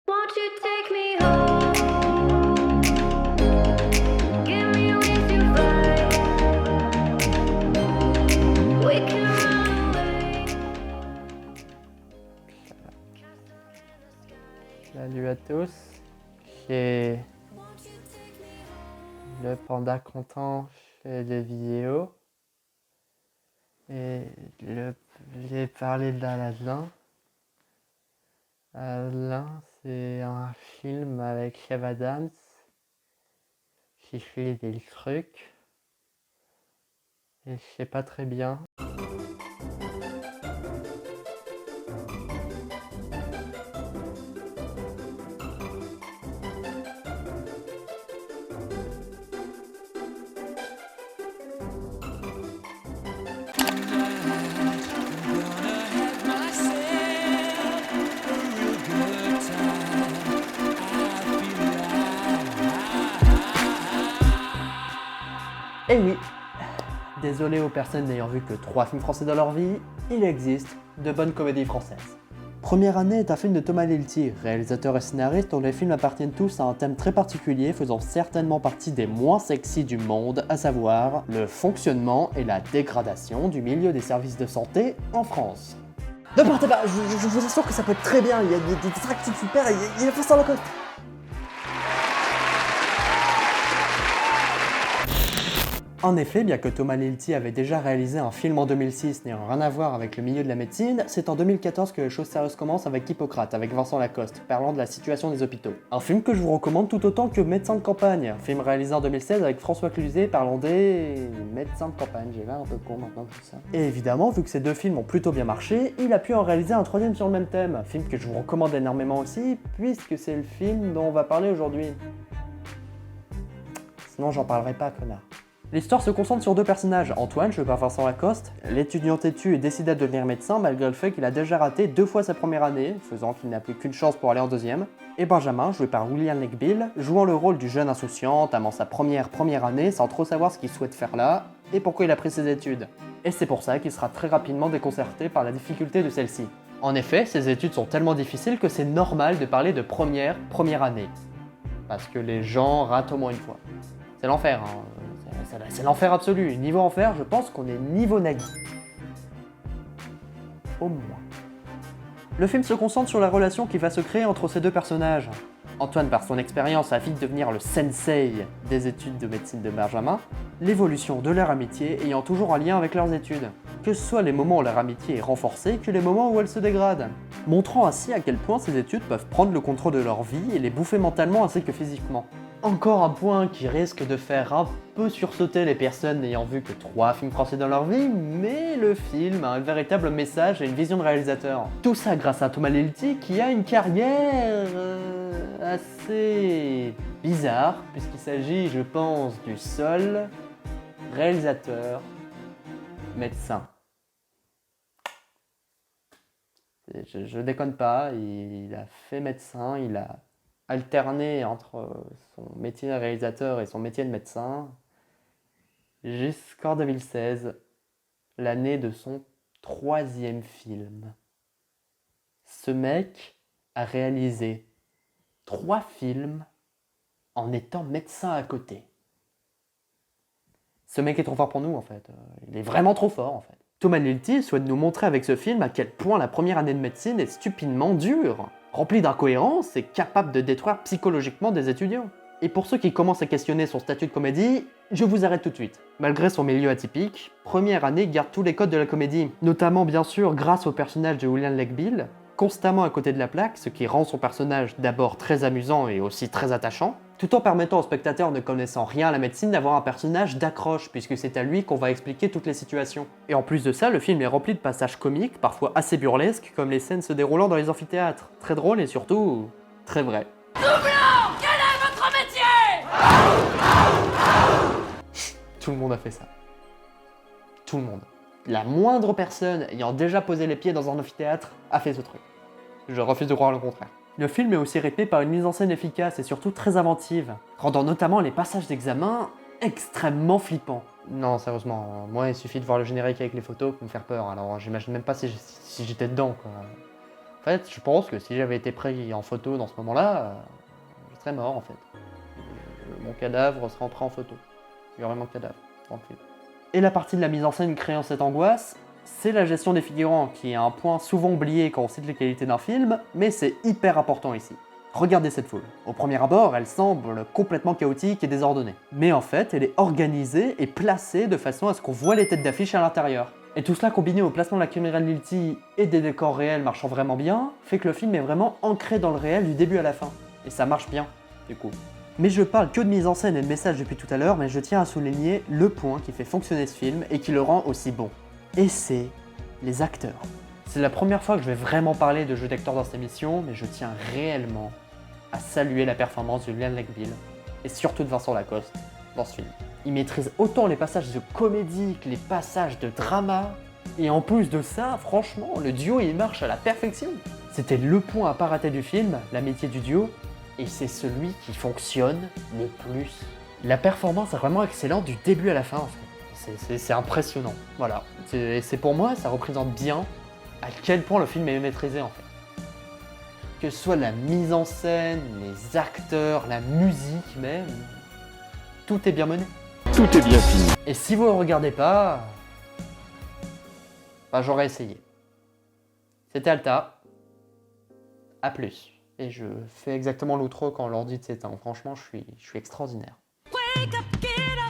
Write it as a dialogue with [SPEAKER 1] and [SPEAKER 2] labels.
[SPEAKER 1] Won't you take me home? Give me with your flight. We can run away.
[SPEAKER 2] Salut à tous, j'ai le panda content fait des vidéos et j'ai parlé d'Aladdin. Aladdin, c'est un film avec Chef Adams qui fait des trucs et je sais pas très bien. Et oui, désolé aux personnes n'ayant vu que 3 films français dans leur vie, il existe de bonnes comédies françaises. Première année est un film de Thomas Lilti, réalisateur et scénariste dont les films appartiennent tous à un thème très particulier faisant certainement partie des moins sexy du monde, à savoir le fonctionnement et la dégradation du milieu des services de santé en France. Ne partez pas, je vous assure que ça peut être très bien, il y a des tracts super, il y a pas ça encore. En effet, bien que Thomas Lilti avait déjà réalisé un film en 2006 n'ayant rien à voir avec le milieu de la médecine, c'est en 2014 que les choses sérieuses commencent avec Hippocrate, avec Vincent Lacoste, parlant de la situation des hôpitaux. Un film que je vous recommande tout autant que Médecin de campagne, un film réalisé en 2016 avec François Cluzet parlant des médecins de campagne, j'ai l'air un peu con maintenant tout ça. Et évidemment, vu que ces deux films ont plutôt bien marché, il a pu en réaliser un troisième sur le même thème, un film que je vous recommande énormément aussi, puisque c'est le film dont on va parler aujourd'hui. Sinon j'en parlerai pas, connard. L'histoire se concentre sur deux personnages, Antoine, joué par Vincent Lacoste, l'étudiant têtu et décide de devenir médecin malgré le fait qu'il a déjà raté 2 fois sa première année, faisant qu'il n'a plus qu'une chance pour aller en deuxième, et Benjamin, joué par William Legbill, jouant le rôle du jeune insouciant, entamant sa première année sans trop savoir ce qu'il souhaite faire là, et pourquoi il a pris ses études. Et c'est pour ça qu'il sera très rapidement déconcerté par la difficulté de celle-ci. En effet, ces études sont tellement difficiles que c'est normal de parler de première année. Parce que les gens ratent au moins une fois. C'est l'enfer, hein. C'est l'enfer absolu. Niveau enfer, je pense qu'on est niveau Nagui. Au moins. Le film se concentre sur la relation qui va se créer entre ces deux personnages. Antoine, par son expérience, a vite devenir le sensei des études de médecine de Benjamin, l'évolution de leur amitié ayant toujours un lien avec leurs études. Que ce soit les moments où leur amitié est renforcée que les moments où elle se dégrade. Montrant ainsi à quel point ces études peuvent prendre le contrôle de leur vie et les bouffer mentalement ainsi que physiquement. Encore un point qui risque de faire un peu sursauter les personnes n'ayant vu que 3 films français dans leur vie, mais le film a un véritable message et une vision de réalisateur. Tout ça grâce à Thomas Lilti qui a une carrière assez bizarre, puisqu'il s'agit, je pense, du seul réalisateur médecin. Je déconne pas, il a fait médecin, il a alterné entre son métier de réalisateur et son métier de médecin jusqu'en 2016, l'année de son 3e film. Ce mec a réalisé 3 films en étant médecin à côté. Ce mec est trop fort pour nous en fait, il est vraiment trop fort en fait. Thomas Lilti souhaite nous montrer avec ce film à quel point la première année de médecine est stupidement dure, remplie d'incohérences et capable de détruire psychologiquement des étudiants. Et pour ceux qui commencent à questionner son statut de comédie, je vous arrête tout de suite. Malgré son milieu atypique, première année garde tous les codes de la comédie, notamment bien sûr grâce au personnage de William Legbill, constamment à côté de la plaque, ce qui rend son personnage d'abord très amusant et aussi très attachant, tout en permettant au spectateur ne connaissant rien à la médecine d'avoir un personnage d'accroche, puisque c'est à lui qu'on va expliquer toutes les situations. Et en plus de ça, le film est rempli de passages comiques, parfois assez burlesques, comme les scènes se déroulant dans les amphithéâtres. Très drôle et surtout, très vrai.
[SPEAKER 1] Doublon, quel est votre métier?
[SPEAKER 2] Tout le monde a fait ça. Tout le monde. La moindre personne ayant déjà posé les pieds dans un amphithéâtre a fait ce truc. Je refuse de croire le contraire. Le film est aussi rythmé par une mise en scène efficace et surtout très inventive, rendant notamment les passages d'examen extrêmement flippants. Non, sérieusement, moi il suffit de voir le générique avec les photos pour me faire peur, alors j'imagine même pas si j'étais dedans, quoi. fait, je pense que si j'avais été pris en photo dans ce moment-là, je serais mort en fait. Mon cadavre serait pris en photo. Il y aurait mon cadavre dans le film. Et la partie de la mise en scène créant cette angoisse, c'est la gestion des figurants, qui est un point souvent oublié quand on cite les qualités d'un film, mais c'est hyper important ici. Regardez cette foule. Au premier abord, elle semble complètement chaotique et désordonnée. Mais en fait, elle est organisée et placée de façon à ce qu'on voit les têtes d'affiche à l'intérieur. Et tout cela combiné au placement de la caméra de Lilti et des décors réels marchant vraiment bien, fait que le film est vraiment ancré dans le réel du début à la fin. Et ça marche bien, du coup. Mais je parle que de mise en scène et de message depuis tout à l'heure, mais je tiens à souligner le point qui fait fonctionner ce film et qui le rend aussi bon. Et c'est les acteurs. C'est la première fois que je vais vraiment parler de jeu d'acteurs dans cette émission, mais je tiens réellement à saluer la performance de Liam Neeson et surtout de Vincent Lacoste dans ce film. Il maîtrise autant les passages de comédie que les passages de drama, et en plus de ça, franchement, le duo il marche à la perfection. C'était le point à pas rater du film, l'amitié du duo, et c'est celui qui fonctionne le plus. La performance est vraiment excellente du début à la fin en fait. C'est impressionnant, voilà. C'est pour moi, ça représente bien à quel point le film est maîtrisé en fait. Que ce soit la mise en scène, les acteurs, la musique même, tout est bien mené.
[SPEAKER 3] Tout est bien fini.
[SPEAKER 2] Et si vous ne le regardez pas, bah j'aurais essayé. C'était Alta. A plus. Et je fais exactement l'outro quand l'ordi s'éteint. Franchement, je suis extraordinaire.
[SPEAKER 1] Wake up, get up.